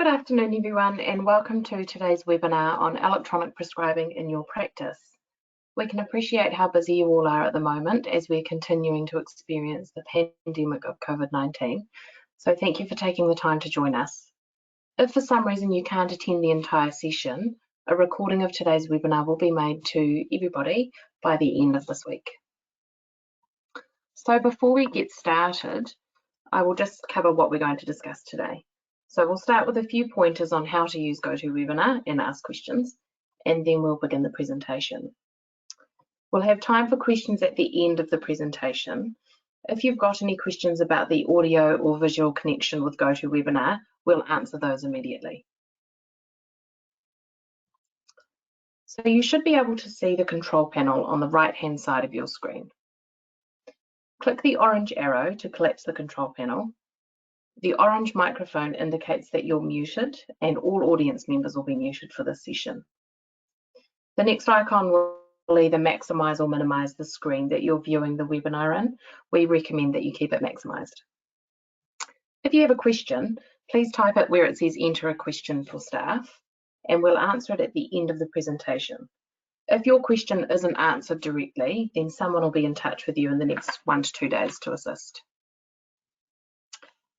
Good afternoon, everyone, and welcome to today's webinar on electronic prescribing in your practice. We can appreciate how busy you all are at the moment as we're continuing to experience the pandemic of COVID-19. So thank you for taking the time to join us. If for some reason you can't attend the entire session, a recording of today's webinar will be made to everybody by the end of this week. So before we get started, I will just cover what we're going to discuss today. So we'll start with a few pointers on how to use GoToWebinar and ask questions, and then we'll begin the presentation. We'll have time for questions at the end of the presentation. If you've got any questions about the audio or visual connection with GoToWebinar, we'll answer those immediately. So you should be able to see the control panel on the right-hand side of your screen. Click the orange arrow to collapse the control panel. The orange microphone indicates that you're muted and all audience members will be muted for this session. The next icon will either maximize or minimize the screen that you're viewing the webinar in. We recommend that you keep it maximized. If you have a question, please type it where it says enter a question for staff, and we'll answer it at the end of the presentation. If your question isn't answered directly, then someone will be in touch with you in the next 1 to 2 days to assist.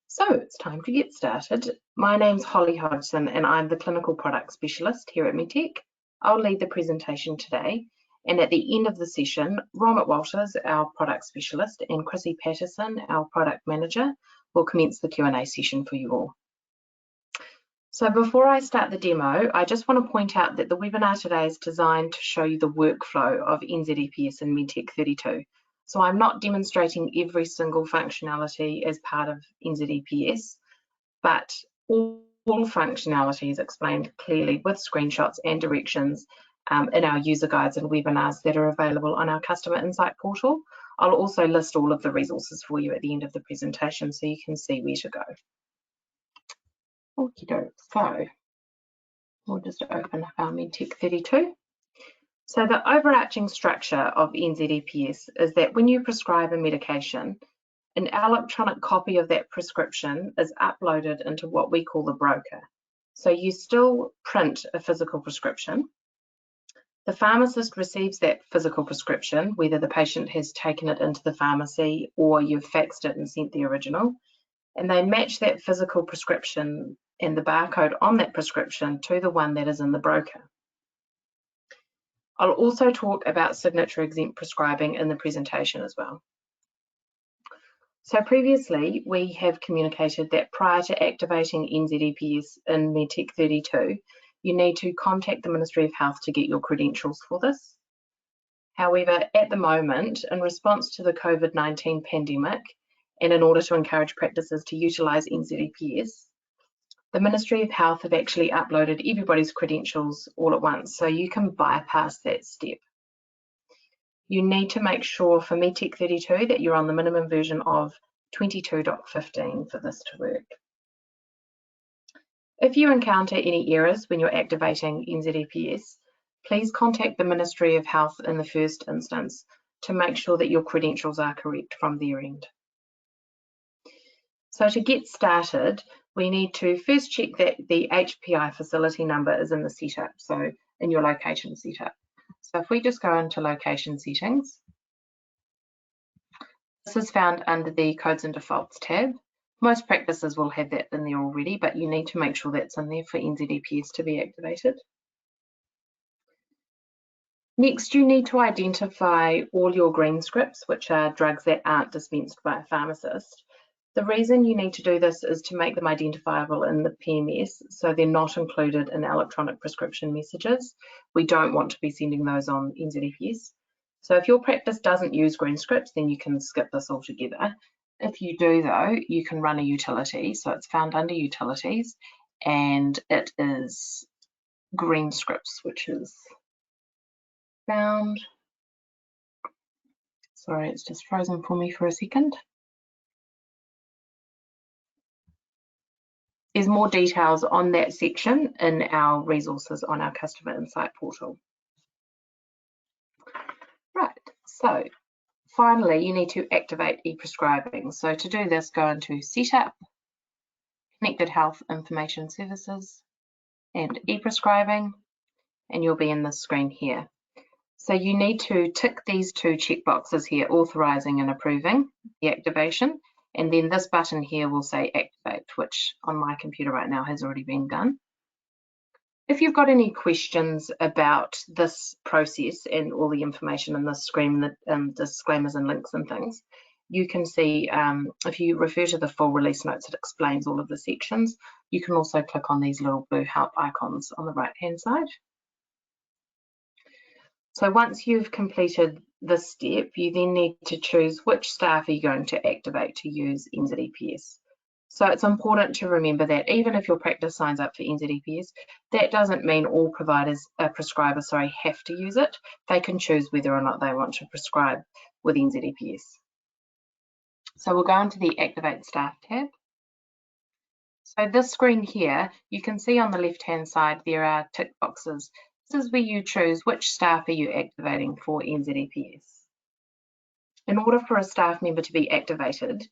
So it's time to get started. My name's Holly Hodgson and I'm the Clinical Product Specialist here at Medtech. I'll lead the presentation today, and at the end of the session, Romit Walters, our Product Specialist, and Chrissy Patterson, our Product Manager, will commence the Q&A session for you all. So before I start the demo, I just want to point out that the webinar today is designed to show you the workflow of NZePS and Medtech32. So I'm not demonstrating every single functionality as part of NZePS, but all functionality is explained clearly with screenshots and directions in our user guides and webinars that are available on our customer insight portal. I'll also list all of the resources for you at the end of the presentation so you can see where to go. Okay, so we'll just open up our Medtech32. So the overarching structure of NZePS is that when you prescribe a medication, an electronic copy of that prescription is uploaded into what we call the broker. So you still print a physical prescription. The pharmacist receives that physical prescription, whether the patient has taken it into the pharmacy or you've faxed it and sent the original, and they match that physical prescription and the barcode on that prescription to the one that is in the broker. I'll also talk about signature exempt prescribing in the presentation as well. So previously, we have communicated that prior to activating NZePS in Medtech32, you need to contact the Ministry of Health to get your credentials for this. However, at the moment, in response to the COVID-19 pandemic, and in order to encourage practices to utilise NZePS, the Ministry of Health have actually uploaded everybody's credentials all at once, so you can bypass that step. You need to make sure for Medtech32 that you're on the minimum version of 22.15 for this to work. If you encounter any errors when you're activating NZePS, please contact the Ministry of Health in the first instance to make sure that your credentials are correct from their end. So to get started, we need to first check that the HPI facility number is in the setup, so in your location setup. So if we just go into location settings, this is found under the codes and defaults tab. Most practices will have that in there already, but you need to make sure that's in there for NZePS to be activated. Next, you need to identify all your green scripts, which are drugs that aren't dispensed by a pharmacist. The reason you need to do this is to make them identifiable in the PMS, so they're not included in electronic prescription messages. We don't want to be sending those on NZePS. So if your practice doesn't use green scripts, then you can skip this altogether. If you do though, you can run a utility. So it's found under utilities and it is green scripts, which is found. Sorry, it's just frozen for me for a second. There's more details on that section in our resources on our customer insight portal. Right, so finally you need to activate ePrescribing. So to do this, go into Setup, Connected Health Information Services and ePrescribing, and you'll be in this screen here. So you need to tick these two checkboxes here, authorizing and approving the activation, and then this button here will say activate, which on my computer right now has already been done. If you've got any questions about this process and all the information in this screen, the disclaimers and links and things, you can see, if you refer to the full release notes, it explains all of the sections. You can also click on these little blue help icons on the right hand side. So once you've completed this step, you then need to choose which staff are you going to activate to use NZePS. So it's important to remember that even if your practice signs up for NZePS, that doesn't mean all prescribers have to use it. They can choose whether or not they want to prescribe with NZePS. So we'll go into the Activate Staff tab. So this screen here, you can see on the left-hand side there are tick boxes. This is where you choose which staff are you activating for NZePS. In order for a staff member to be activated,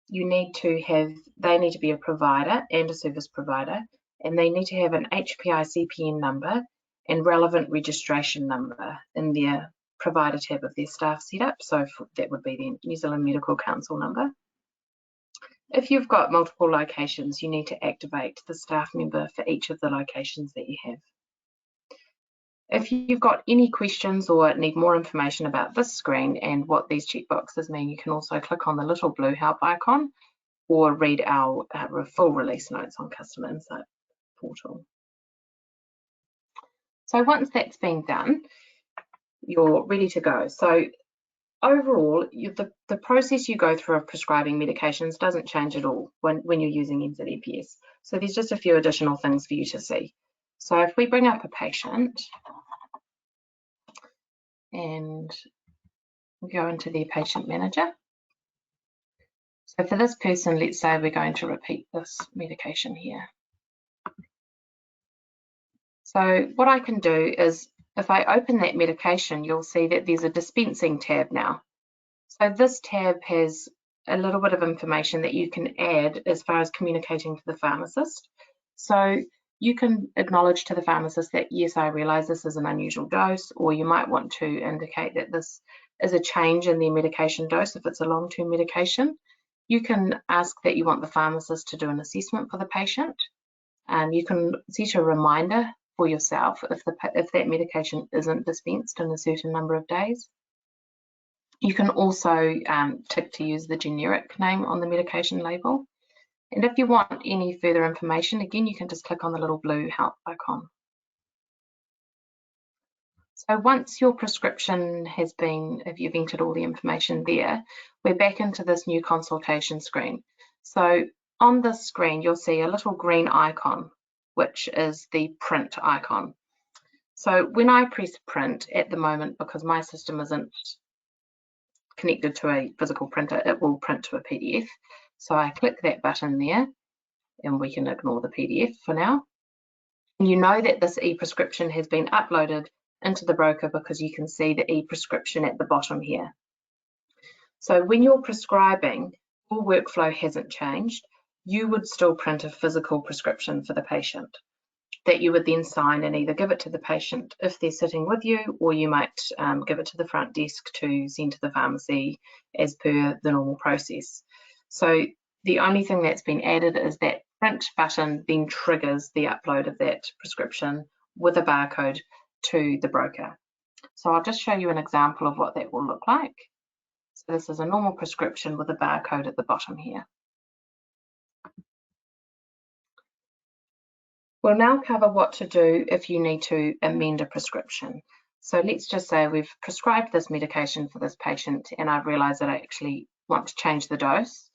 they need to be a provider and a service provider, and they need to have an HPI CPN number and relevant registration number in their provider tab of their staff setup. So that would be the New Zealand Medical Council number. If you've got multiple locations, you need to activate the staff member for each of the locations that you have. If you've got any questions or need more information about this screen and what these checkboxes mean, you can also click on the little blue help icon or read our full release notes on Customer Insight portal. So once that's been done, you're ready to go. So overall, the process you go through of prescribing medications doesn't change at all when you're using NZePS. So there's just a few additional things for you to see. So if we bring up a patient and we go into their patient manager. So for this person, let's say we're going to repeat this medication here. So what I can do is if I open that medication, you'll see that there's a dispensing tab now. So this tab has a little bit of information that you can add as far as communicating to the pharmacist. So you can acknowledge to the pharmacist that, yes, I realise this is an unusual dose, or you might want to indicate that this is a change in their medication dose if it's a long-term medication. You can ask that you want the pharmacist to do an assessment for the patient. You can set a reminder for yourself if that medication isn't dispensed in a certain number of days. You can also tick to use the generic name on the medication label. And if you want any further information, again, you can just click on the little blue help icon. So once your prescription has been, if you've entered all the information there, we're back into this new consultation screen. So on this screen, you'll see a little green icon, which is the print icon. So when I press print at the moment, because my system isn't connected to a physical printer, it will print to a PDF. So I click that button there, and we can ignore the PDF for now. And you know that this e-prescription has been uploaded into the broker because you can see the e-prescription at the bottom here. So when you're prescribing, your workflow hasn't changed. You would still print a physical prescription for the patient that you would then sign and either give it to the patient if they're sitting with you, or you might give it to the front desk to send to the pharmacy as per the normal process. So the only thing that's been added is that print button then triggers the upload of that prescription with a barcode to the broker. So I'll just show you an example of what that will look like. So this is a normal prescription with a barcode at the bottom here. We'll now cover what to do if you need to amend a prescription. So let's just say we've prescribed this medication for this patient and I've realised that I actually want to change the dose.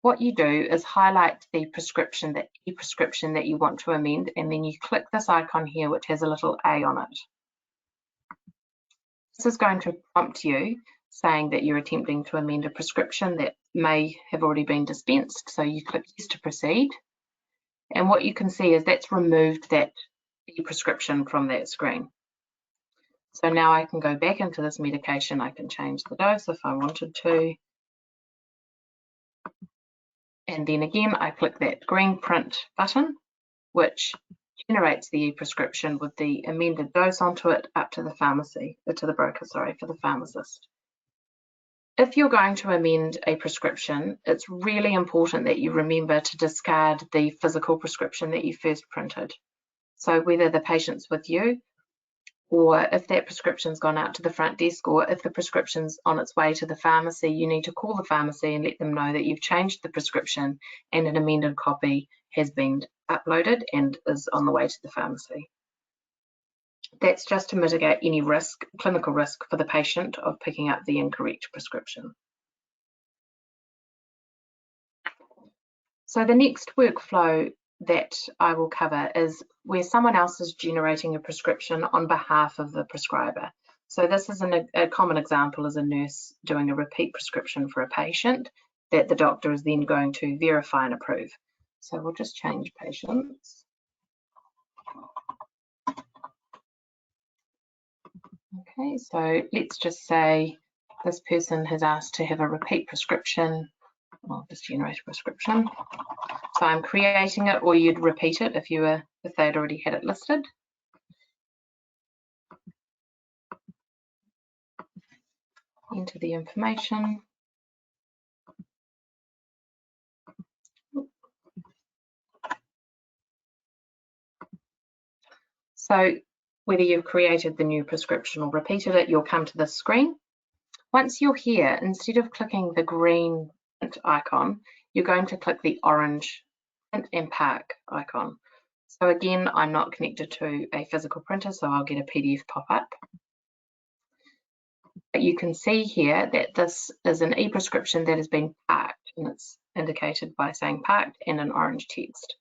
What you do is highlight the prescription, the e-prescription that you want to amend, and then you click this icon here which has a little A on it. This is going to prompt you saying that you're attempting to amend a prescription that may have already been dispensed. So you click yes to proceed. And what you can see is that's removed that e-prescription from that screen. So now I can go back into this medication. I can change the dose if I wanted to. And then again, I click that green print button, which generates the e-prescription with the amended dose onto it up to the pharmacy, to the broker, sorry, for the pharmacist. If you're going to amend a prescription, it's really important that you remember to discard the physical prescription that you first printed. So whether the patient's with you, or if that prescription's gone out to the front desk, or if the prescription's on its way to the pharmacy, you need to call the pharmacy and let them know that you've changed the prescription and an amended copy has been uploaded and is on the way to the pharmacy. That's just to mitigate any risk, clinical risk for the patient of picking up the incorrect prescription. So the next workflow that I will cover is where someone else is generating a prescription on behalf of the prescriber. So this is a common example is a nurse doing a repeat prescription for a patient that the doctor is then going to verify and approve. So we'll just change patients. Okay, so let's just say this person has asked to have a repeat prescription. I'll just generate a prescription. So I'm creating it, or you'd repeat it if they'd already had it listed. Enter the information. So whether you've created the new prescription or repeated it, you'll come to this screen. Once you're here, instead of clicking the green print icon, you're going to click the orange print and park icon. So again, I'm not connected to a physical printer, so I'll get a PDF pop-up. But you can see here that this is an e-prescription that has been parked, and it's indicated by saying parked and an orange text.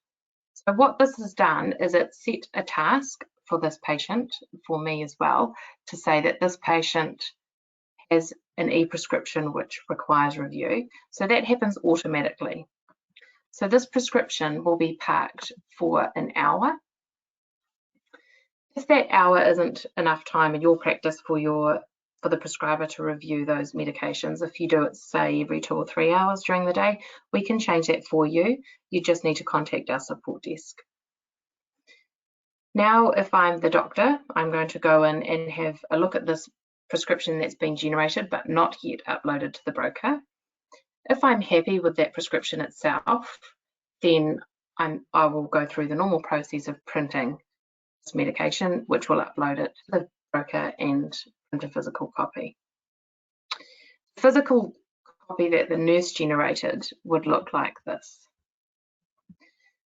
So what this has done is it set a task for this patient, for me as well, to say that this patient has an e-prescription which requires review. So that happens automatically. So this prescription will be parked for an hour. If that hour isn't enough time in your practice for the prescriber to review those medications, if you do it, say, every 2 or 3 hours during the day, we can change that for you. You just need to contact our support desk. Now, if I'm the doctor, I'm going to go in and have a look at this prescription that's been generated but not yet uploaded to the broker. If I'm happy with that prescription itself, then I will go through the normal process of printing this medication, which will upload it to the broker and print a physical copy. The physical copy that the nurse generated would look like this.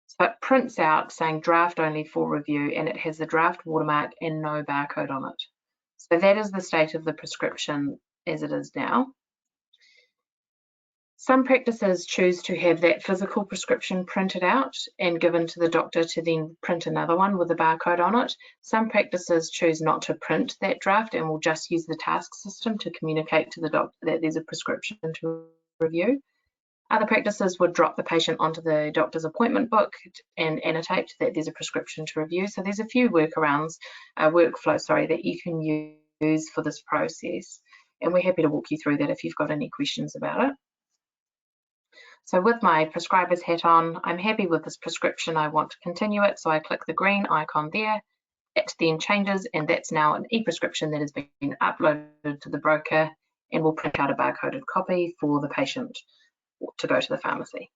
So it prints out saying draft only for review, and it has the draft watermark and no barcode on it. So that is the state of the prescription as it is now. Some practices choose to have that physical prescription printed out and given to the doctor to then print another one with a barcode on it. Some practices choose not to print that draft and will just use the task system to communicate to the doctor that there's a prescription to review. Other practices would drop the patient onto the doctor's appointment book and annotate that there's a prescription to review. So there's a few workflows that you can use for this process. And we're happy to walk you through that if you've got any questions about it. So with my prescriber's hat on, I'm happy with this prescription. I want to continue it. So I click the green icon there. It then changes, and that's now an e-prescription that has been uploaded to the broker and will print out a barcoded copy for the patient to go to the pharmacy.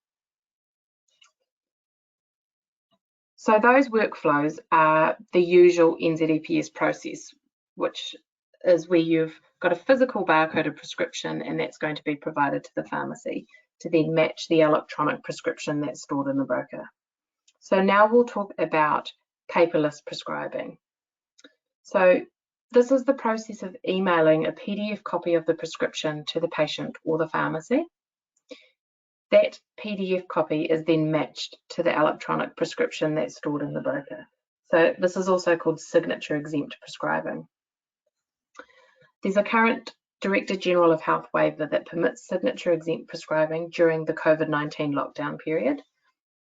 So those workflows are the usual NZePS process, which is where you've got a physical barcoded prescription, and that's going to be provided to the pharmacy to then match the electronic prescription that's stored in the broker. So now we'll talk about paperless prescribing. So this is the process of emailing a PDF copy of the prescription to the patient or the pharmacy. That PDF copy is then matched to the electronic prescription that's stored in the broker. So this is also called signature exempt prescribing. There's a current Director General of Health waiver that permits signature exempt prescribing during the COVID-19 lockdown period.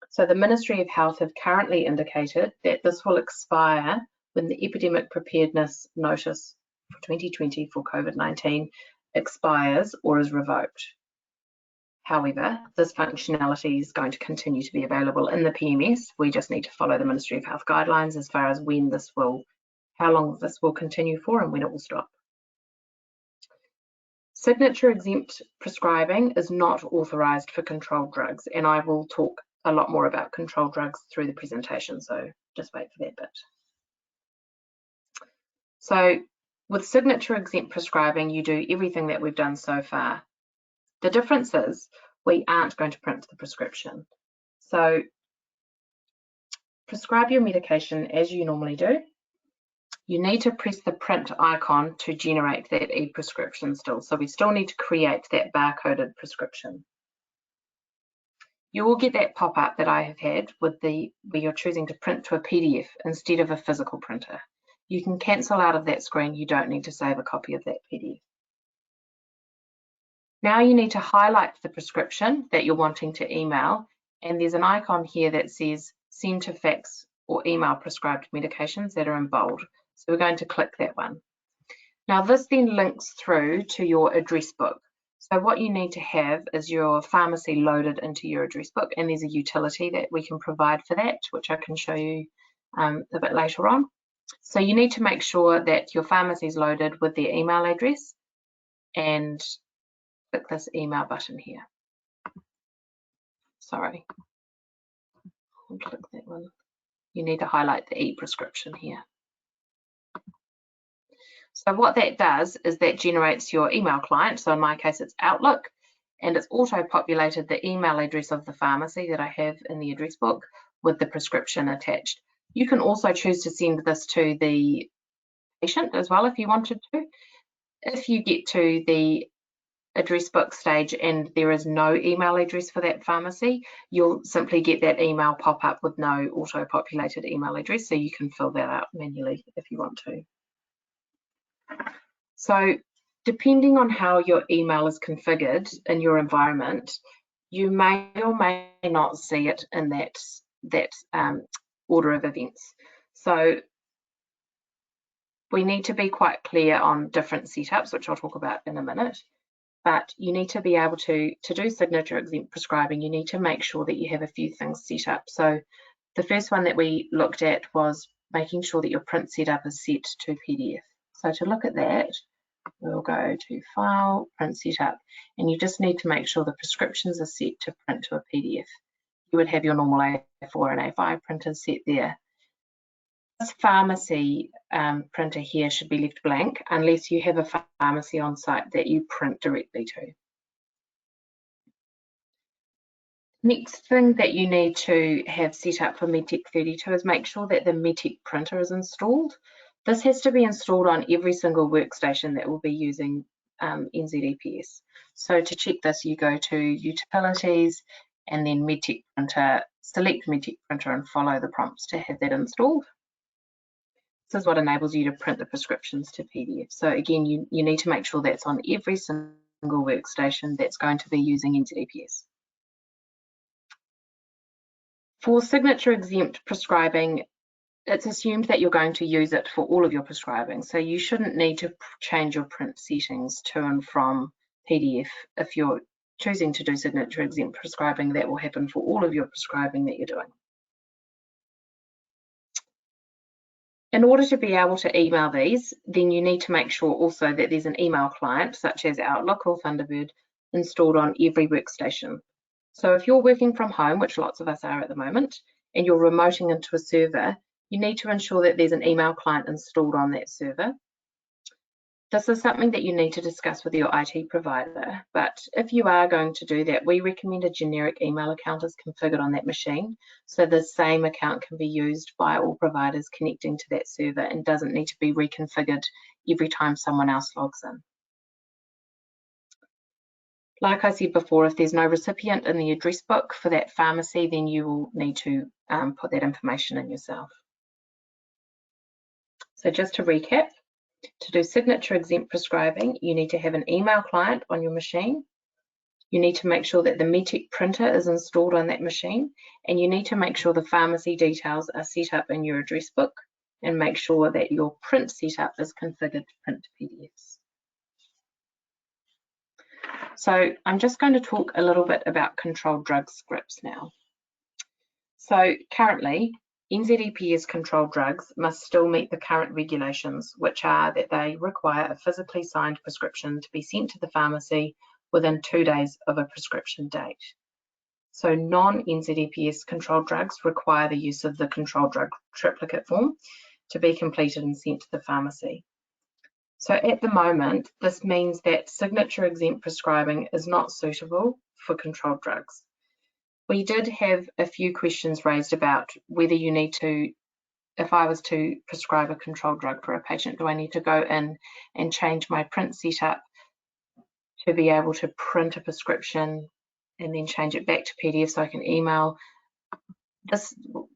So the Ministry of Health have currently indicated that this will expire when the Epidemic Preparedness Notice for 2020 for COVID-19 expires or is revoked. However, this functionality is going to continue to be available in the PMS. We just need to follow the Ministry of Health guidelines as far as how long this will continue for and when it will stop. Signature exempt prescribing is not authorised for controlled drugs, and I will talk a lot more about controlled drugs through the presentation, so just wait for that bit. So with signature exempt prescribing, you do everything that we've done so far. The difference is we aren't going to print the prescription. So prescribe your medication as you normally do. You need to press the print icon to generate that e-prescription still. So we still need to create that barcoded prescription. You will get that pop-up that I have had with where you're choosing to print to a PDF instead of a physical printer. You can cancel out of that screen. You don't need to save a copy of that PDF. Now you need to highlight the prescription that you're wanting to email, and there's an icon here that says send to fax or email prescribed medications that are in bold. So we're going to click that one. Now this then links through to your address book. So what you need to have is your pharmacy loaded into your address book, and there's a utility that we can provide for that, which I can show you a bit later on. So you need to make sure that your pharmacy is loaded with their email address, and click this email button here. Sorry, I'll click that one. You need to highlight the e-prescription here. So what that does is that generates your email client. So in my case, it's Outlook, and it's auto-populated the email address of the pharmacy that I have in the address book with the prescription attached. You can also choose to send this to the patient as well if you wanted to. If you get to the address book stage and there is no email address for that pharmacy, you'll simply get that email pop up with no auto-populated email address, so you can fill that out manually if you want to. So depending on how your email is configured in your environment, you may or may not see it in that order of events. So we need to be quite clear on different setups, which I'll talk about in a minute. But you need to be able to do signature exempt prescribing, you need to make sure that you have a few things set up. So the first one that we looked at was making sure that your print setup is set to PDF. So to look at that, we'll go to File, Print Setup, and you just need to make sure the prescriptions are set to print to a PDF. You would have your normal A4 and A5 printers set there. This pharmacy printer here should be left blank unless you have a pharmacy on site that you print directly to. Next thing that you need to have set up for Medtech32 is make sure that the Medtech printer is installed. This has to be installed on every single workstation that will be using NZ DPS. So to check this, you go to Utilities and then Medtech printer, select Medtech printer and follow the prompts to have that installed. This is what enables you to print the prescriptions to PDF. So again, you need to make sure that's on every single workstation that's going to be using NZ DPS. For signature exempt prescribing, it's assumed that you're going to use it for all of your prescribing. So you shouldn't need to change your print settings to and from PDF. If you're choosing to do signature exempt prescribing, that will happen for all of your prescribing that you're doing. In order to be able to email these, then you need to make sure also that there's an email client, such as Outlook or Thunderbird, installed on every workstation. So if you're working from home, which lots of us are at the moment, and you're remoting into a server, you need to ensure that there's an email client installed on that server. This is something that you need to discuss with your IT provider, but if you are going to do that, we recommend a generic email account is configured on that machine, so the same account can be used by all providers connecting to that server and doesn't need to be reconfigured every time someone else logs in. Like I said before, if there's no recipient in the address book for that pharmacy, then you will need to put that information in yourself. So just to recap, to do signature exempt prescribing, you need to have an email client on your machine. You need to make sure that the Medtech printer is installed on that machine, and you need to make sure the pharmacy details are set up in your address book, and make sure that your print setup is configured to print to PDFs. So I'm just going to talk a little bit about controlled drug scripts now. So currently, NZePS controlled drugs must still meet the current regulations, which are that they require a physically signed prescription to be sent to the pharmacy within 2 days of a prescription date. So non-NZePS controlled drugs require the use of the controlled drug triplicate form to be completed and sent to the pharmacy. So at the moment, this means that signature exempt prescribing is not suitable for controlled drugs. We did have a few questions raised about whether you need to, if I was to prescribe a controlled drug for a patient, do I need to go in and change my print setup to be able to print a prescription and then change it back to PDF so I can email? This,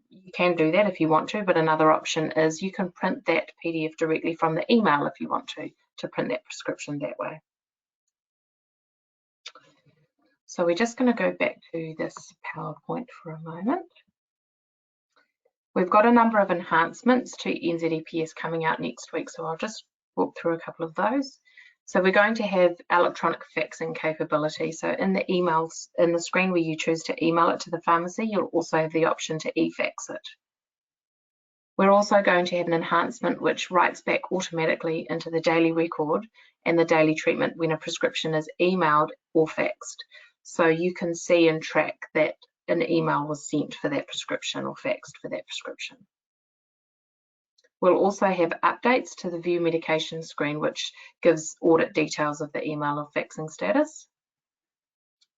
you can do that if you want to, but another option is you can print that PDF directly from the email if you want to print that prescription that way. So we're just going to go back to this PowerPoint for a moment. We've got a number of enhancements to NZePS coming out next week, so I'll just walk through a couple of those. So we're going to have electronic faxing capability. So in the emails, in the screen where you choose to email it to the pharmacy, you'll also have the option to e-fax it. We're also going to have an enhancement which writes back automatically into the daily record and the daily treatment when a prescription is emailed or faxed. So you can see and track that an email was sent for that prescription or faxed for that prescription. We'll also have updates to the view medication screen, which gives audit details of the email or faxing status.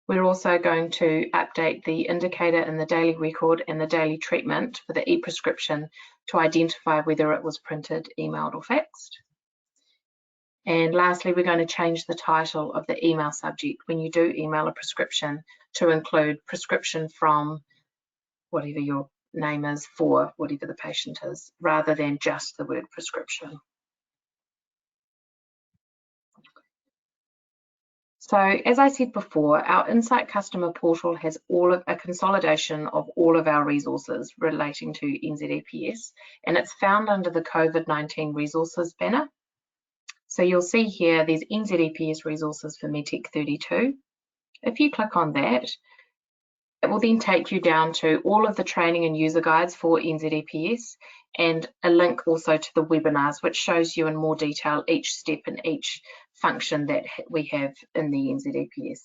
We're also going to update the indicator in the daily record and the daily treatment for the ePrescription to identify whether it was printed, emailed or faxed. And lastly, we're going to change the title of the email subject when you do email a prescription to include prescription from whatever your name is for whatever the patient is, rather than just the word prescription. So as I said before, our Insight Customer Portal has a consolidation of all of our resources relating to NZePS, and it's found under the COVID-19 resources banner. So you'll see here there's NZePS resources for Medtech32. If you click on that, it will then take you down to all of the training and user guides for NZePS and a link also to the webinars, which shows you in more detail each step and each function that we have in the NZePS.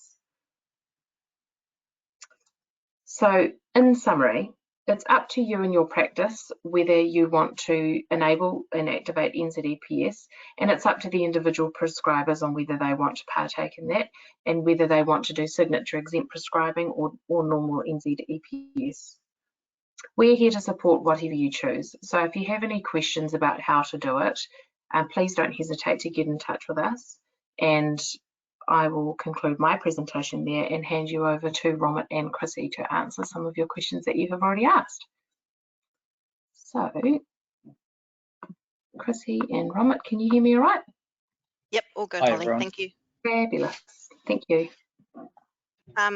So in summary, it's up to you and your practice whether you want to enable and activate NZePS, and it's up to the individual prescribers on whether they want to partake in that and whether they want to do signature exempt prescribing or normal NZePS. We're here to support whatever you choose. So if you have any questions about how to do it, please don't hesitate to get in touch with us, and I will conclude my presentation there and hand you over to Romit and Chrissy to answer some of your questions that you have already asked. So, Chrissy and Romit, can you hear me all right? Yep, all good, Hi, Holly. everyone. Thank you. Fabulous. Thank you.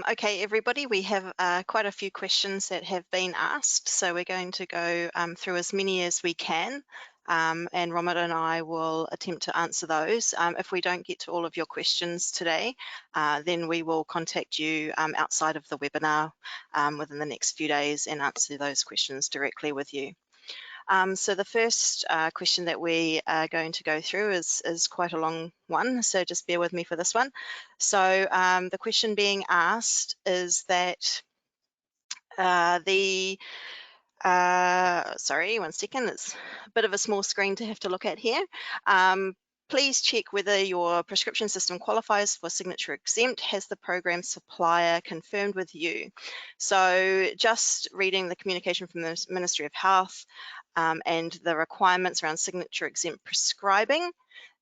Okay, everybody, we have quite a few questions that have been asked, so we're going to go through as many as we can, and Romit and I will attempt to answer those. If we don't get to all of your questions today, then we will contact you outside of the webinar within the next few days and answer those questions directly with you. So the first question that we are going to go through is quite a long one, so just bear with me for this one. So the question being asked is that sorry, 1 second, it's a bit of a small screen to have to look at here. Please check whether your prescription system qualifies for signature exempt. Has the program supplier confirmed with you? So just reading the communication from the Ministry of Health and the requirements around signature exempt prescribing,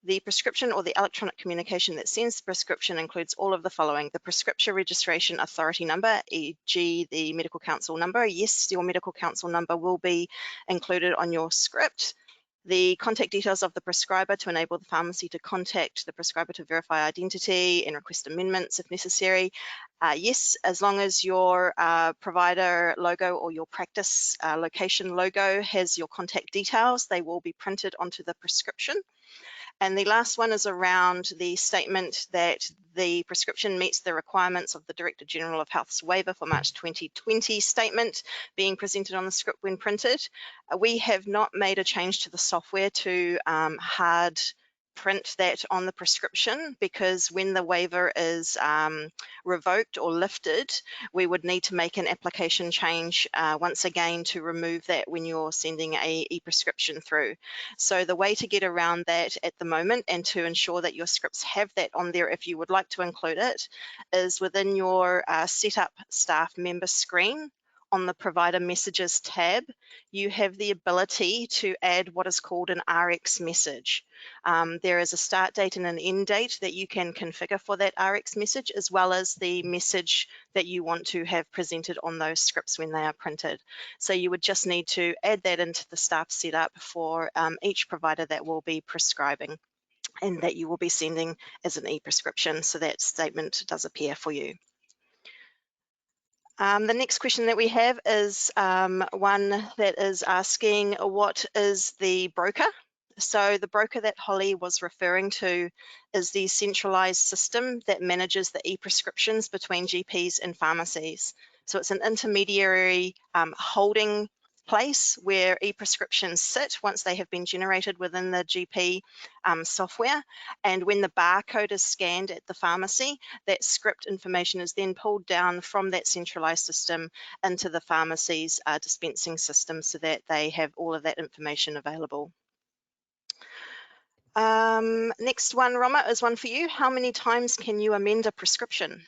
the prescription or the electronic communication that sends the prescription includes all of the following: the prescription registration authority number, e.g. the medical council number. Yes, your medical council number will be included on your script. The contact details of the prescriber to enable the pharmacy to contact the prescriber to verify identity and request amendments if necessary. Yes, as long as your provider logo or your practice location logo has your contact details, they will be printed onto the prescription. And the last one is around the statement that the prescription meets the requirements of the Director General of Health's waiver for March 2020 statement being presented on the script when printed. We have not made a change to the software to hard print that on the prescription, because when the waiver is revoked or lifted, we would need to make an application change once again to remove that when you're sending a e-prescription through. So the way to get around that at the moment, and to ensure that your scripts have that on there if you would like to include it, is within your setup staff member screen. On the provider messages tab, you have the ability to add what is called an RX message. There is a start date and an end date that you can configure for that RX message, as well as the message that you want to have presented on those scripts when they are printed. So you would just need to add that into the staff setup for each provider that will be prescribing and that you will be sending as an e-prescription, so that statement does appear for you. The next question that we have is one that is asking, what is the broker? So the broker that Holly was referring to is the centralized system that manages the e-prescriptions between GPs and pharmacies. So it's an intermediary holding place where e-prescriptions sit once they have been generated within the GP software. And when the barcode is scanned at the pharmacy, that script information is then pulled down from that centralized system into the pharmacy's dispensing system, so that they have all of that information available. Next one, Roma, is one for you. How many times can you amend a prescription?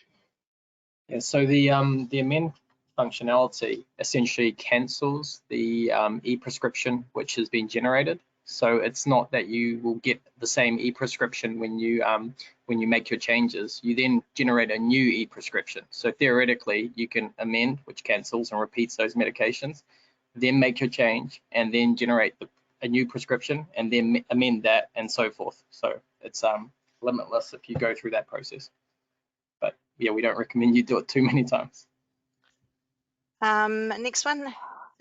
Yeah, so the amend functionality essentially cancels the e-prescription which has been generated. So it's not that you will get the same e-prescription when you make your changes. You then generate a new e-prescription. So theoretically, you can amend, which cancels and repeats those medications, then make your change, and then generate a new prescription, and then amend that, and so forth. So it's limitless if you go through that process. But yeah, we don't recommend you do it too many times. Next one,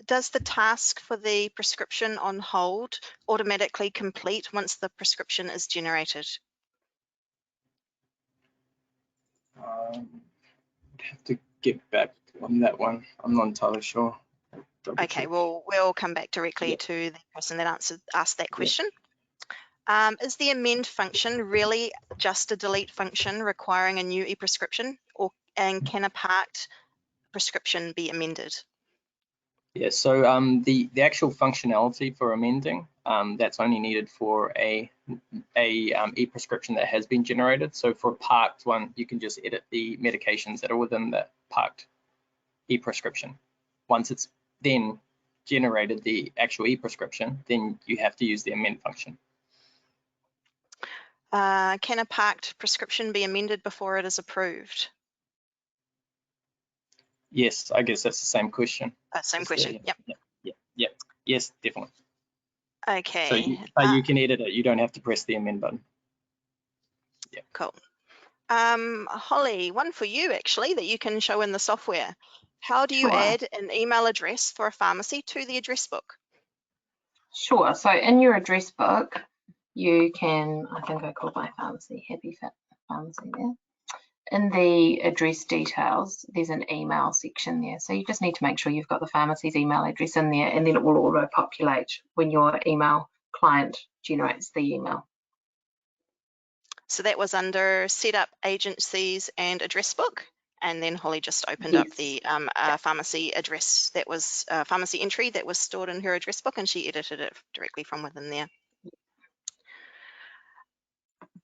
does the task for the prescription on hold automatically complete once the prescription is generated? I'd have to get back on that one. I'm not entirely sure. Okay, well, we'll come back directly to the person that asked that question. Is the amend function really just a delete function requiring a new e-prescription, and can a parked prescription be amended? Yeah, so the actual functionality for amending, that's only needed for a e-prescription that has been generated. So for a parked one, you can just edit the medications that are within the parked e-prescription. Once it's then generated the actual e-prescription, then you have to use the amend function. Can a parked prescription be amended before it is approved? Yes, I guess that's the same question. Same question, yep. Yep. Yes, definitely. Okay. So you can edit it, you don't have to press the amend button. Yeah. Cool. Holly, one for you actually that you can show in the software. How do you add an email address for a pharmacy to the address book? Sure, so in your address book, you can, I think I called my pharmacy, Happy Fit Pharmacy there. In the address details, there's an email section there. So you just need to make sure you've got the pharmacy's email address in there, and then it will auto-populate when your email client generates the email. So that was under setup, agencies and address book. And then Holly just opened up the pharmacy address that was pharmacy entry that was stored in her address book, and she edited it directly from within there.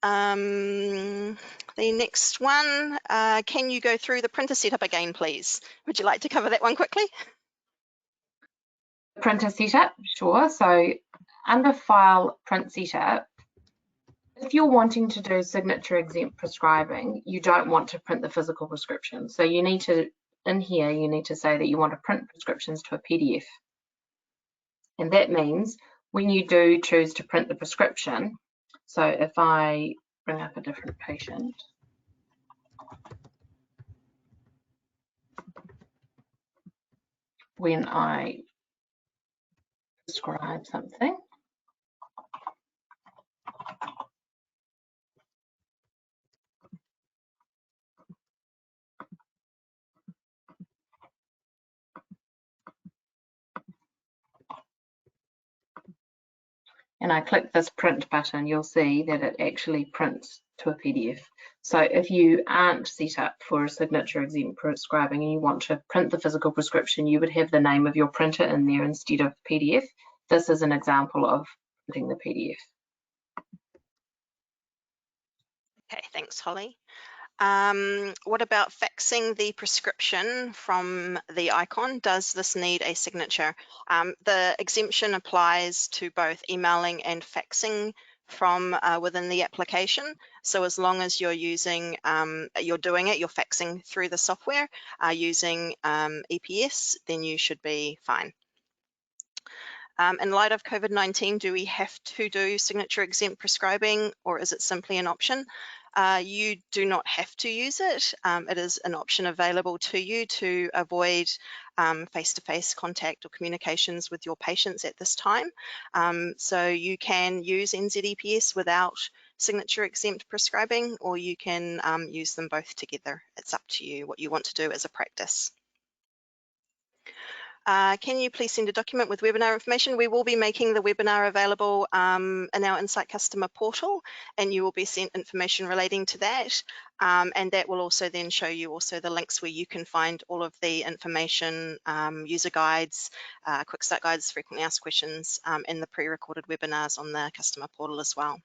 The next one, can you go through the printer setup again, please? Would you like to cover that one quickly? Printer setup, sure. So under File, Print Setup, if you're wanting to do signature exempt prescribing, you don't want to print the physical prescription. So you need to, in here, you need to say that you want to print prescriptions to a PDF. And that means when you do choose to print the prescription, so if I bring up a different patient, when I prescribe something, and I click this print button, you'll see that it actually prints to a PDF. So if you aren't set up for a signature exempt prescribing and you want to print the physical prescription, you would have the name of your printer in there instead of PDF. This is an example of printing the PDF. Okay, thanks, Holly. What about faxing the prescription from the icon? Does this need a signature? The exemption applies to both emailing and faxing from within the application. So as long as you're using, you're faxing through the software using EPS, then you should be fine. In light of COVID-19, do we have to do signature exempt prescribing, or is it simply an option? You do not have to use it. It is an option available to you to avoid face-to-face contact or communications with your patients at this time. So you can use NZ DPS without signature exempt prescribing, or you can use them both together. It's up to you what you want to do as a practice. Can you please send a document with webinar information? We will be making the webinar available in our Insight Customer portal, and you will be sent information relating to that. And that will also then show you also the links where you can find all of the information, user guides, quick start guides, frequently asked questions, and the pre-recorded webinars on the customer portal as well.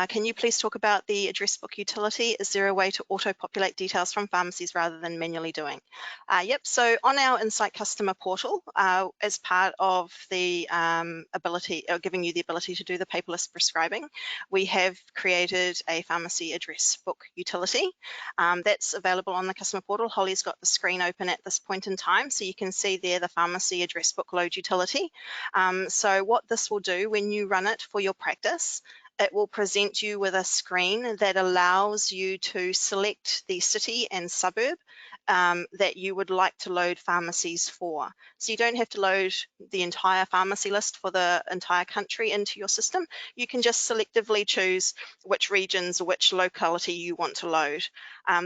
Can you please talk about the address book utility? Is there a way to auto-populate details from pharmacies rather than manually doing? Yep, so on our Insight Customer portal, as part of the giving you the ability to do the paperless prescribing, we have created a pharmacy address book utility. That's available on the customer portal. Holly's got the screen open at this point in time, so you can see there the pharmacy address book load utility. So what this will do when you run it for your practice, it will present you with a screen that allows you to select the city and suburb that you would like to load pharmacies for. So you don't have to load the entire pharmacy list for the entire country into your system. You can just selectively choose which regions or which locality you want to load.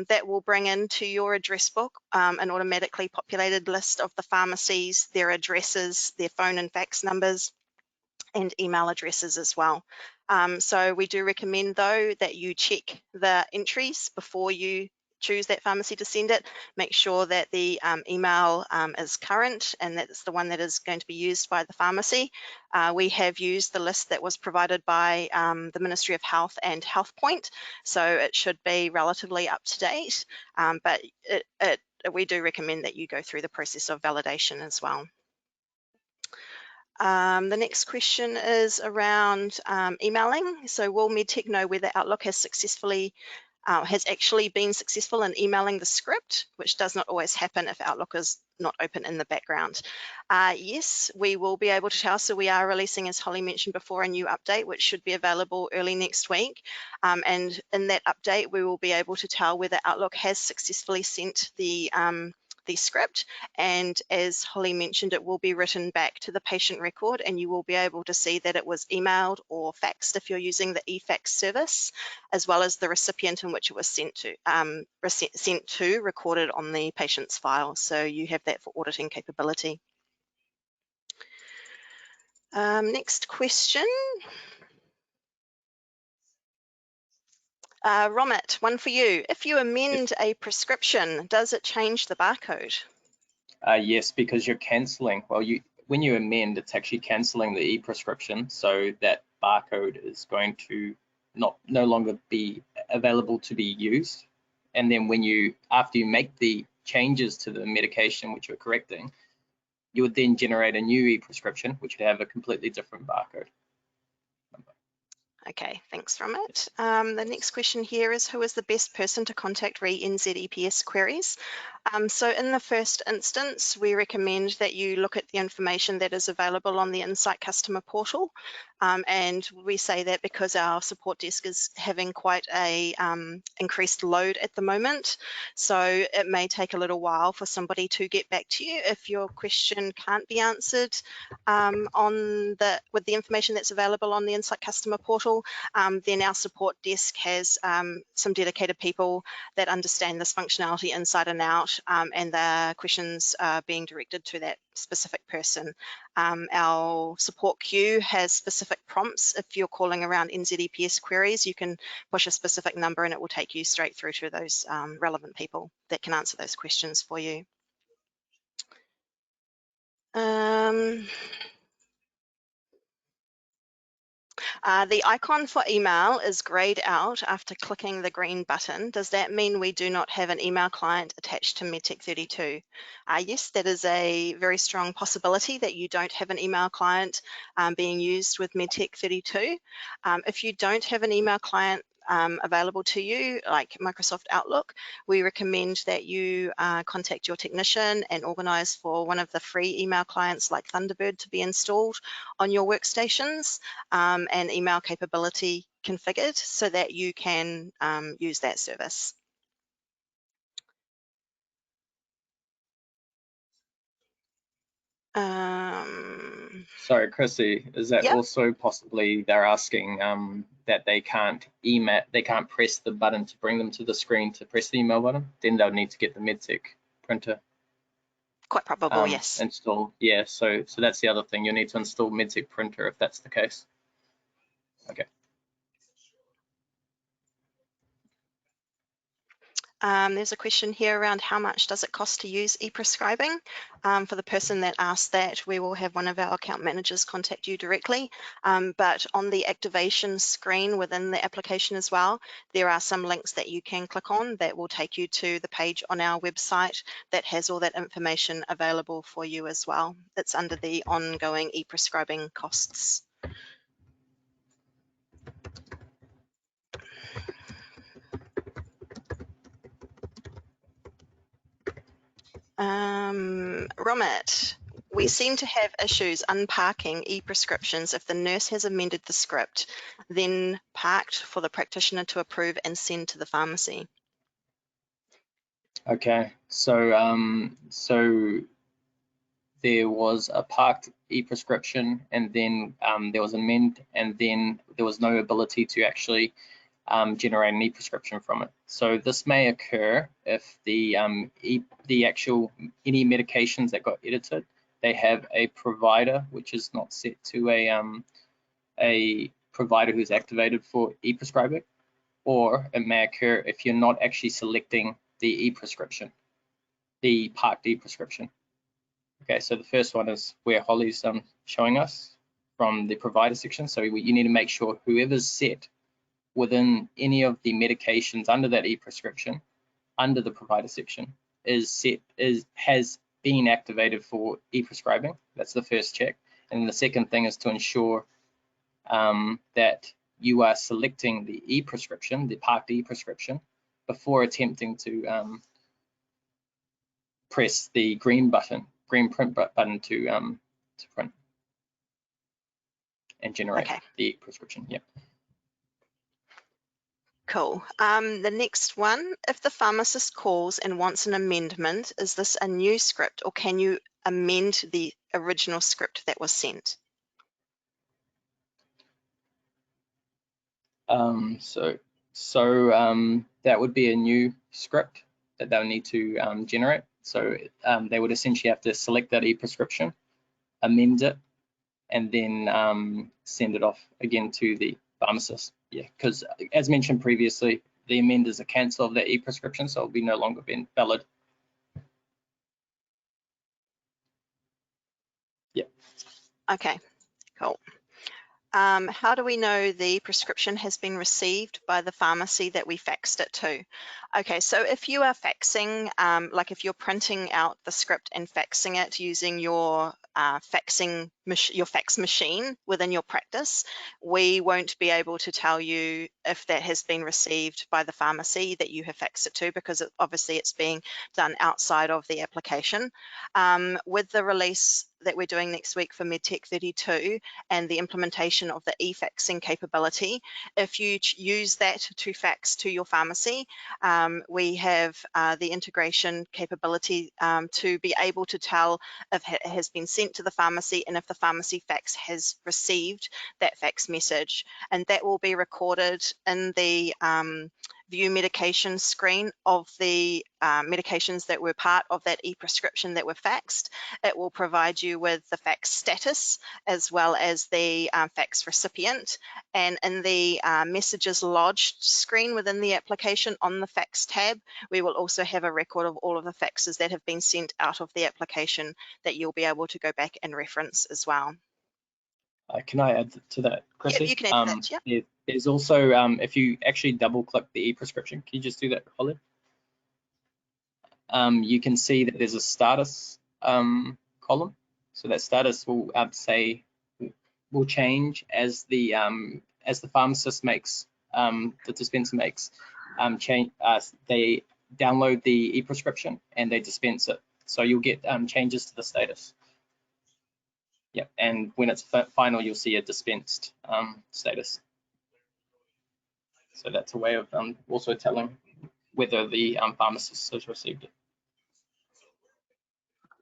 That will bring into your address book an automatically populated list of the pharmacies, their addresses, their phone and fax numbers, and email addresses as well. So we do recommend though that you check the entries before you choose that pharmacy to send it. Make sure that the email is current and that's the one that is going to be used by the pharmacy. We have used the list that was provided by the Ministry of Health and HealthPoint, so it should be relatively up to date, but we do recommend that you go through the process of validation as well. The next question is around emailing. So will Medtech know whether Outlook has actually been successful in emailing the script, which does not always happen if Outlook is not open in the background? Yes, we will be able to tell. So we are releasing, as Holly mentioned before, a new update, which should be available early next week. And in that update, we will be able to tell whether Outlook has successfully sent the script, and as Holly mentioned, it will be written back to the patient record, and you will be able to see that it was emailed or faxed if you're using the eFax service, as well as the recipient in which it was sent to, recorded on the patient's file. So you have that for auditing capability. Next question. Romit, one for you. If you amend a prescription, does it change the barcode? Yes, because you're cancelling. Well, when you amend, it's actually cancelling the e-prescription, so that barcode is going to no longer be available to be used. And then after you make the changes to the medication which you're correcting, you would then generate a new e-prescription, which would have a completely different barcode. Okay, thanks, Romit. The next question here is, who is the best person to contact re NZ DPS queries? So in the first instance, we recommend that you look at the information that is available on the Insight Customer portal. And we say that because our support desk is having quite a increased load at the moment. So it may take a little while for somebody to get back to you. If your question can't be answered with the information that's available on the Insight Customer portal, then our support desk has some dedicated people that understand this functionality inside and out out and the questions are being directed to that specific person. Our support queue has specific prompts. If you're calling around NZ DPS queries, you can push a specific number and it will take you straight through to those relevant people that can answer those questions for you. The icon for email is grayed out after clicking the green button. Does that mean we do not have an email client attached to Medtech32? Yes, that is a very strong possibility that you don't have an email client being used with Medtech32. If you don't have an email client available to you, like Microsoft Outlook, we recommend that you contact your technician and organize for one of the free email clients like Thunderbird to be installed on your workstations and email capability configured so that you can use that service. Sorry, Chrissy, is that Yep. also possibly they're asking that they can't press the button to bring them to the screen to press the email button? Then they'll need to get the Medtech printer. Quite probable, yes. Installed. Yeah, so that's the other thing. You'll need to install Medtech printer if that's the case. Okay. There's a question here around how much does it cost to use ePrescribing. For the person that asked that, we will have one of our account managers contact you directly. But on the activation screen within the application as well, there are some links that you can click on that will take you to the page on our website that has all that information available for you as well. It's under the ongoing ePrescribing costs. Romit, we seem to have issues unparking e-prescriptions if the nurse has amended the script, then parked for the practitioner to approve and send to the pharmacy. Okay, so there was a parked e-prescription, and then there was amend, and then there was no ability to actually generate an e-prescription from it. So this may occur if the actual any medications that got edited, they have a provider which is not set to a provider who's activated for e-prescribing, or it may occur if you're not actually selecting the e-prescription, the parked e-prescription. Okay, so the first one is where Holly's showing us from the provider section. So you need to make sure whoever's set within any of the medications under that e-prescription, under the provider section, has been activated for e-prescribing. That's the first check. And the second thing is to ensure that you are selecting the e-prescription, the parked e-prescription, before attempting to press the green print button to print and generate the prescription. Yep. Cool. The next one, if the pharmacist calls and wants an amendment, is this a new script or can you amend the original script that was sent? That would be a new script that they'll need to generate. So they would essentially have to select that e-prescription, amend it, and then send it off again to the pharmacist. Yeah, because as mentioned previously, the amend is a cancel of that e-prescription, so it'll be no longer being valid. Yeah. Okay, cool. How do we know the prescription has been received by the pharmacy that we faxed it to? Okay, so if you are faxing, like if you're printing out the script and faxing it using your fax machine within your practice, we won't be able to tell you if that has been received by the pharmacy that you have faxed it to, because obviously it's being done outside of the application. With the release that we're doing next week for Medtech32 and the implementation of the e-faxing capability, if you use that to fax to your pharmacy, we have the integration capability to be able to tell if it has been sent to the pharmacy and if the pharmacy fax has received that fax message, and that will be recorded in the view medication screen of the medications that were part of that e-prescription that were faxed. It will provide you with the fax status as well as the fax recipient. And in the messages lodged screen within the application on the fax tab, we will also have a record of all of the faxes that have been sent out of the application that you'll be able to go back and reference as well. Can I add to that, Chrissy? Yep, you can add to that, yep. There's also, if you actually double click the e-prescription, can you just do that, Holly? You can see that there's a status column. So that status will will change as the pharmacist makes, the dispenser makes they download the e-prescription and they dispense it. So you'll get changes to the status. Yeah, and when it's final, you'll see a dispensed status. So that's a way of also telling whether the pharmacist has received it.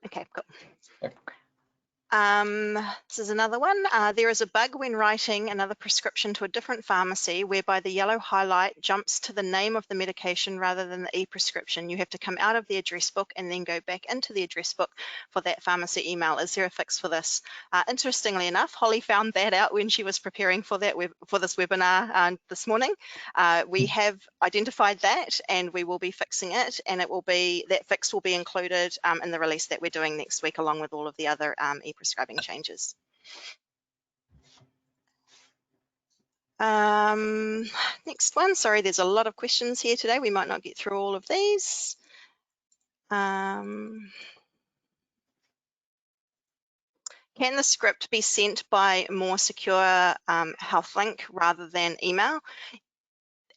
Okay, cool. Okay. This is another one. There is a bug when writing another prescription to a different pharmacy whereby the yellow highlight jumps to the name of the medication rather than the e-prescription. You have to come out of the address book and then go back into the address book for that pharmacy email. Is there a fix for this? Interestingly enough, Holly found that out when she was preparing for that for this webinar this morning. We have identified that and we will be fixing it, and that fix will be included in the release that we're doing next week along with all of the other e-prescribing changes. Next one, sorry, there's a lot of questions here today. We might not get through all of these. Can the script be sent by more secure health link rather than email?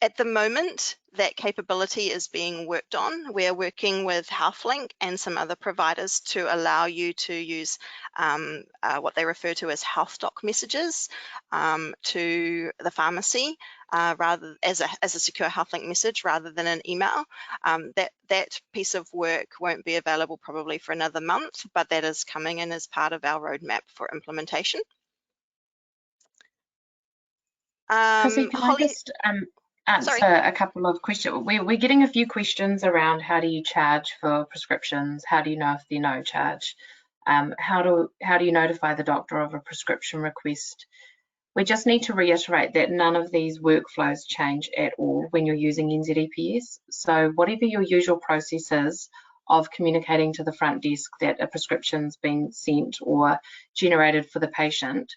At the moment, that capability is being worked on. We're working with HealthLink and some other providers to allow you to use what they refer to as health doc messages to the pharmacy rather as a secure HealthLink message rather than an email. That piece of work won't be available probably for another month, but that is coming in as part of our roadmap for implementation. Chrissy, can Holly, I just answer a couple of questions? We're getting a few questions around how do you charge for prescriptions? How do you know if they're no charge? How do you notify the doctor of a prescription request? We just need to reiterate that none of these workflows change at all when you're using NZePS. So whatever your usual process is of communicating to the front desk that a prescription's been sent or generated for the patient,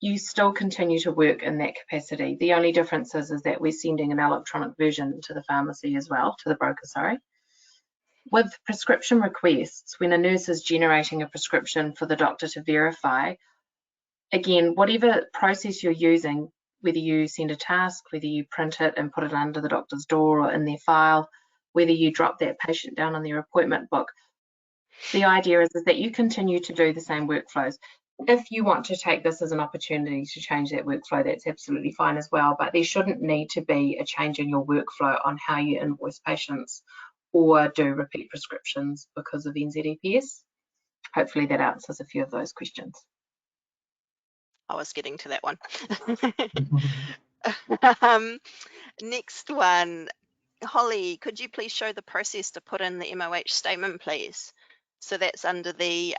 you still continue to work in that capacity. The only difference is that we're sending an electronic version to the pharmacy as well, to the broker, sorry. With prescription requests, when a nurse is generating a prescription for the doctor to verify, again, whatever process you're using, whether you send a task, whether you print it and put it under the doctor's door or in their file, whether you drop that patient down on their appointment book, the idea is that you continue to do the same workflows. If you want to take this as an opportunity to change that workflow, that's absolutely fine as well, but there shouldn't need to be a change in your workflow on how you invoice patients or do repeat prescriptions because of NZePS. Hopefully that answers a few of those questions. I was getting to that one. Next one, Holly, could you please show the process to put in the MOH statement, please? So that's under the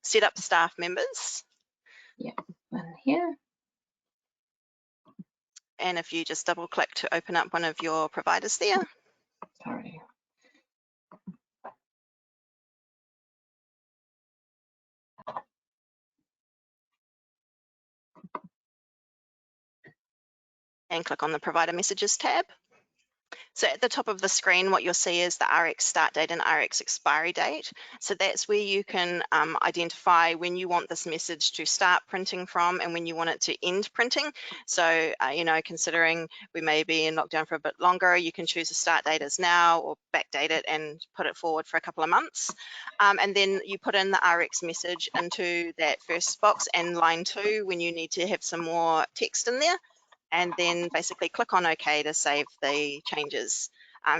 setup staff members. Yeah, one here. And if you just double click to open up one of your providers there. Sorry. And click on the provider messages tab. So at the top of the screen, what you'll see is the RX start date and RX expiry date. So that's where you can identify when you want this message to start printing from and when you want it to end printing. So, considering we may be in lockdown for a bit longer, you can choose a start date as now or backdate it and put it forward for a couple of months. And then you put in the RX message into that first box and line 2 when you need to have some more text in there. And then basically click on OK to save the changes.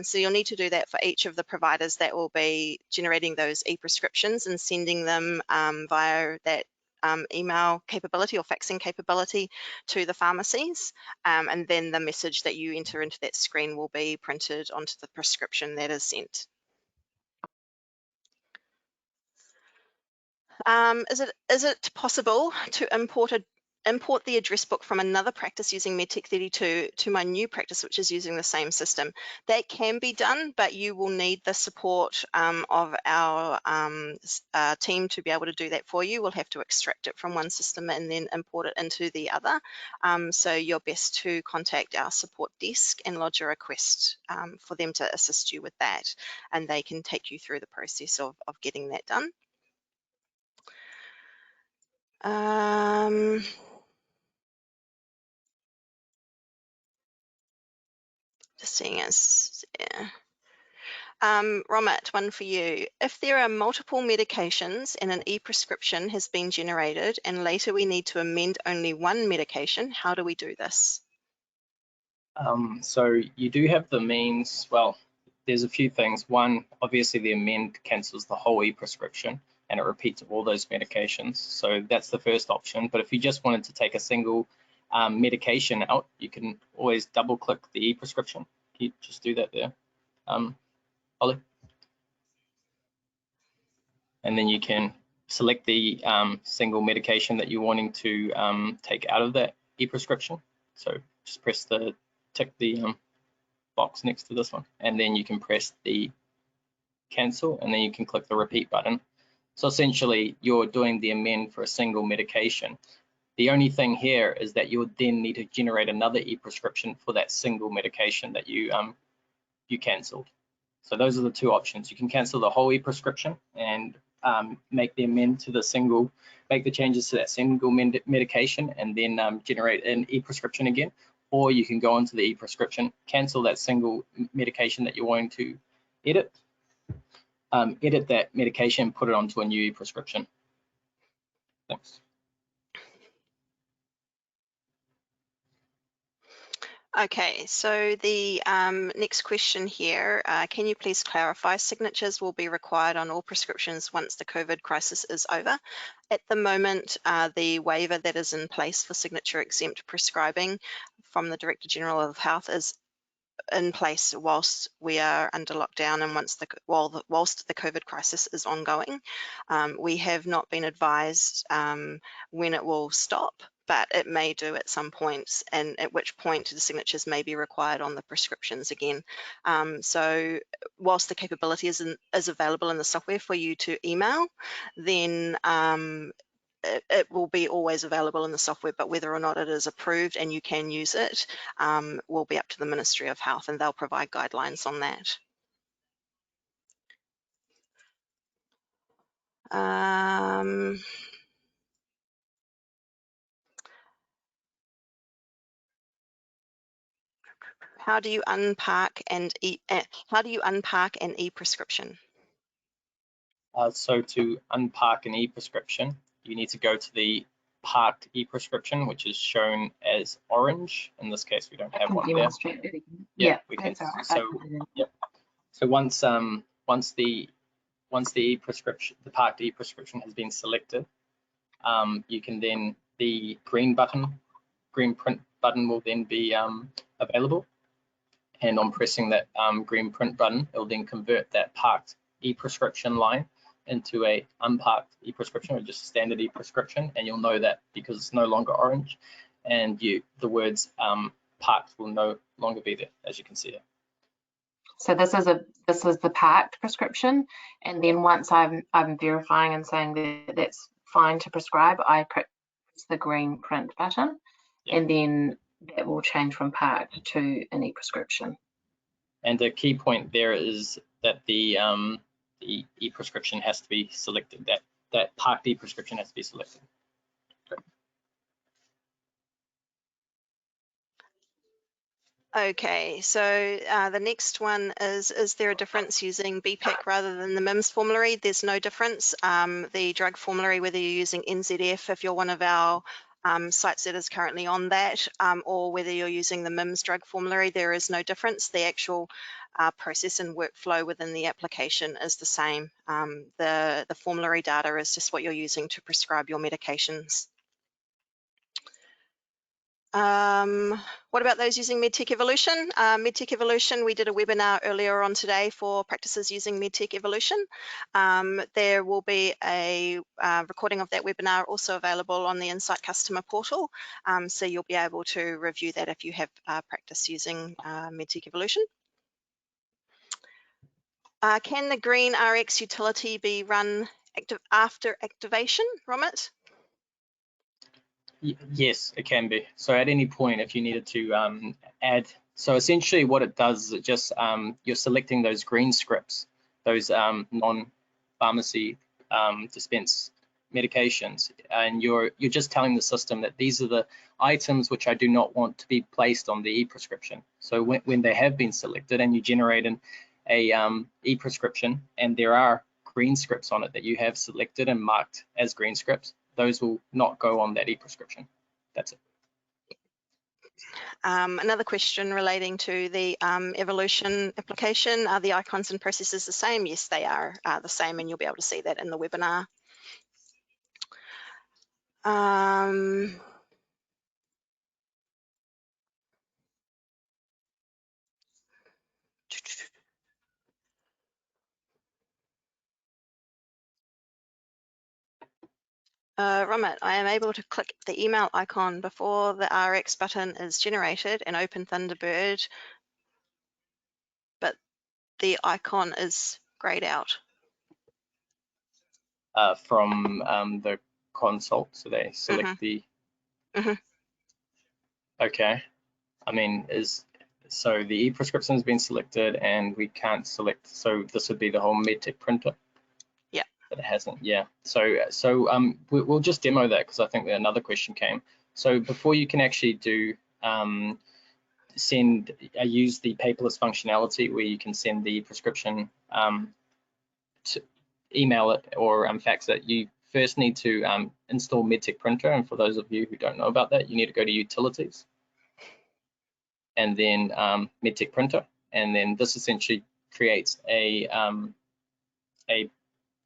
So you'll need to do that for each of the providers that will be generating those e-prescriptions and sending them via that email capability or faxing capability to the pharmacies, and then the message that you enter into that screen will be printed onto the prescription that is sent. Is it possible to import the address book from another practice using Medtech32 to my new practice, which is using the same system? That can be done, but you will need the support of our team to be able to do that for you. We'll have to extract it from one system and then import it into the other. So you're best to contact our support desk and lodge a request for them to assist you with that, and they can take you through the process of getting that done. Just seeing as, yeah. Romit, one for you. If there are multiple medications and an e-prescription has been generated and later we need to amend only one medication, how do we do this? So you do have the means, well, there's a few things. One, obviously the amend cancels the whole e-prescription and it repeats all those medications. So that's the first option. But if you just wanted to take a single medication out, you can always double click the e-prescription. You just do that there. Ollie. And then you can select the single medication that you're wanting to take out of that e-prescription. So just press tick the box next to this one, and then you can press the cancel, and then you can click the repeat button. So essentially you're doing the amend for a single medication. The only thing here is that you would then need to generate another e-prescription for that single medication that you canceled. So those are the two options. You can cancel the whole e-prescription and make the amend to the single, make the changes to that single medication, and then generate an e-prescription again. Or you can go into the e-prescription, cancel that single medication that you're wanting to edit, edit that medication, put it onto a new e-prescription. Thanks. Okay, so the next question here, can you please clarify signatures will be required on all prescriptions once the COVID crisis is over? At the moment, the waiver that is in place for signature exempt prescribing from the Director General of Health is in place whilst we are under lockdown and whilst the COVID crisis is ongoing. We have not been advised when it will stop, but it may do at some points, and at which point the signatures may be required on the prescriptions again. So whilst the capability is available in the software for you to email, then it will be always available in the software, but whether or not it is approved and you can use it will be up to the Ministry of Health, and they'll provide guidelines on that. How do you unpark an e-prescription? So to unpark an e-prescription, you need to go to the parked e-prescription, which is shown as orange. In this case, we don't have one there. Yeah, we can. that's all right. So yep. So once the e-prescription, the parked e-prescription has been selected, you can then, the green print button will then be available, and on pressing that green print button, it will then convert that parked e-prescription line into a unparked e-prescription, or just a standard e-prescription, and you'll know that because it's no longer orange, and the words parked will no longer be there, as you can see here. So this is the parked prescription, and then once I'm verifying and saying that that's fine to prescribe, I press the green print button, and then that will change from parked to an e-prescription. And the key point there is that the e-prescription has to be selected. That parked e-prescription has to be selected. Okay, so the next one is there a difference using BPAC rather than the MIMS formulary? There's no difference. The drug formulary, whether you're using NZePS, if you're one of our sites that is currently on that, or whether you're using the MIMS drug formulary, there is no difference. The actual process and workflow within the application is the same. The formulary data is just what you're using to prescribe your medications. What about those using Medtech Evolution? Medtech Evolution, we did a webinar earlier on today for practices using Medtech Evolution. There will be a recording of that webinar also available on the Insight Customer Portal, so you'll be able to review that if you have practice using Medtech Evolution. Can the green RX utility be run after activation, Romit? Yes, it can be. So at any point, if you needed to add, so essentially what it does is it just, you're selecting those green scripts, those non-pharmacy dispense medications, and you're just telling the system that these are the items which I do not want to be placed on the e-prescription. So when they have been selected and you generate a e-prescription and there are green scripts on it that you have selected and marked as green scripts, those will not go on that e-prescription. That's it. Another question relating to the Evolution application, are the icons and processes the same? Yes, they are the same, and you'll be able to see that in the webinar. Romit, I am able to click the email icon before the RX button is generated and open Thunderbird, but the icon is grayed out. From the console, so they select the. Okay, I mean, so the e-prescription has been selected and we can't select, so this would be the whole Medtech printer. Yeah. But it hasn't, yeah. So we'll just demo that because I think that another question came. So before you can actually do use the paperless functionality where you can send the prescription to email it or fax it, you first need to install Medtech printer. And for those of you who don't know about that, you need to go to utilities and then Medtech printer, and then this essentially creates a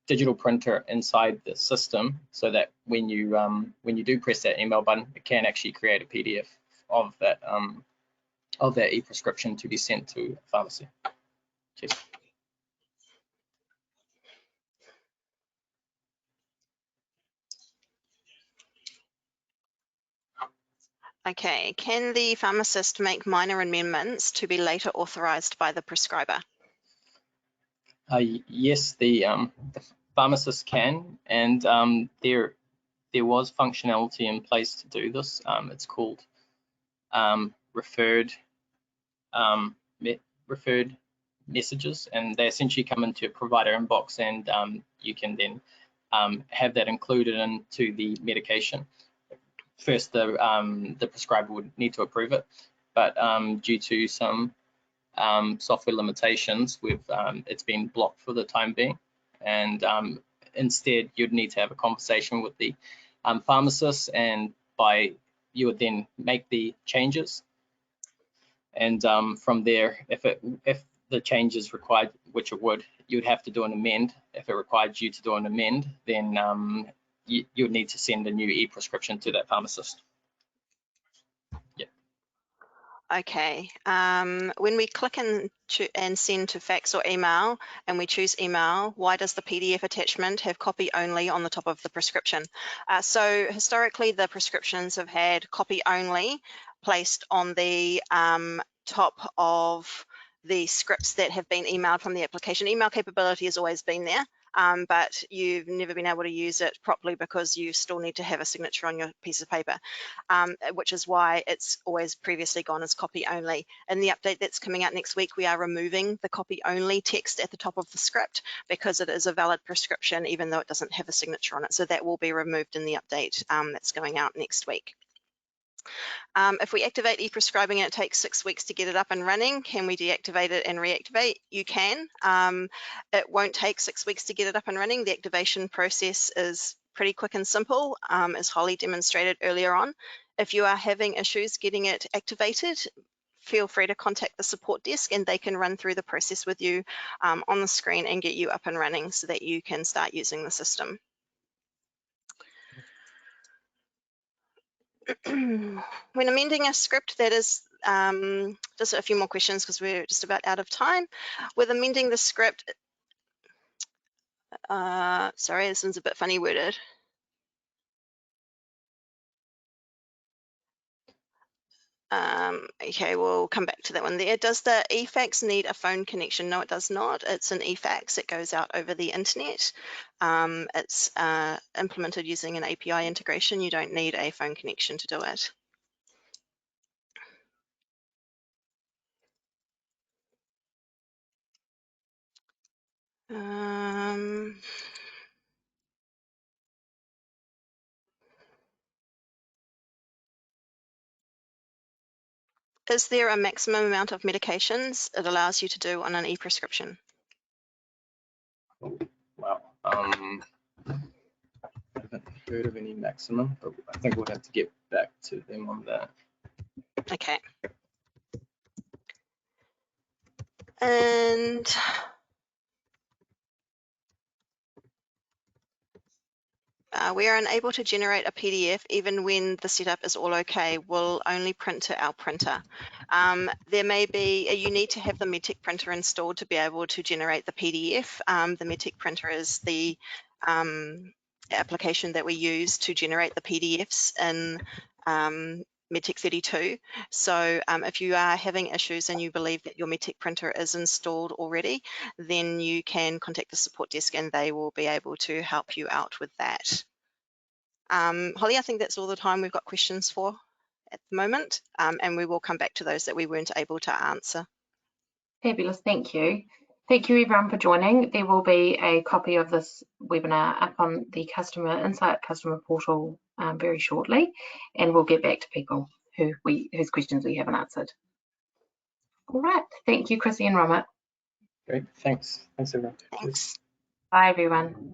digital printer inside the system, so that when you do press that email button, it can actually create a PDF of that e-prescription to be sent to a pharmacy. Cheers. Okay, can the pharmacist make minor amendments to be later authorized by the prescriber? Yes, the pharmacist can, and there was functionality in place to do this. It's called referred messages, and they essentially come into your provider inbox, and you can then have that included into the medication. First, the prescriber would need to approve it, but due to some software limitations, it's been blocked for the time being, and instead you'd need to have a conversation with the pharmacist, and you would then make the changes, and from there, if the change is required, which it would, you'd have to do an amend. If it required you to do an amend, then you would need to send a new e-prescription to that pharmacist. Yeah. Okay, when we click and send to fax or email, and we choose email, why does the PDF attachment have copy only on the top of the prescription? So historically, the prescriptions have had copy only placed on the top of the scripts that have been emailed from the application. Email capability has always been there, but you've never been able to use it properly because you still need to have a signature on your piece of paper, which is why it's always previously gone as copy only. In the update that's coming out next week, we are removing the copy only text at the top of the script because it is a valid prescription even though it doesn't have a signature on it. So that will be removed in the update that's going out next week. If we activate ePrescribing and it takes 6 weeks to get it up and running, can we deactivate it and reactivate? You can. It won't take 6 weeks to get it up and running. The activation process is pretty quick and simple, as Holly demonstrated earlier on. If you are having issues getting it activated, feel free to contact the support desk and they can run through the process with you on the screen and get you up and running so that you can start using the system. When amending a script, that is just a few more questions because we're just about out of time. With amending the script, sorry, this one's a bit funny worded. Okay, we'll come back to that one there. Does the eFax need a phone connection? No, it does not. It's an eFax. It goes out over the internet. It's implemented using an API integration. You don't need a phone connection to do it. Is there a maximum amount of medications it allows you to do on an e-prescription? Wow. I haven't heard of any maximum, but I think we'll have to get back to them on that. Okay. And we are unable to generate a PDF even when the setup is all okay. We'll only print to our printer. There may be, you need to have the Medtech printer installed to be able to generate the PDF. The Medtech printer is the application that we use to generate the PDFs in Medtech32. So if you are having issues and you believe that your Medtech printer is installed already, then you can contact the support desk and they will be able to help you out with that. Holly, I think that's all the time we've got questions for at the moment, and we will come back to those that we weren't able to answer. Fabulous, thank you. Thank you everyone for joining. There will be a copy of this webinar up on the Customer Insight customer portal very shortly, and we'll get back to people whose questions we haven't answered. All right, thank you, Chrissy and Romit. Great, thanks. Thanks everyone. Thanks. Bye everyone.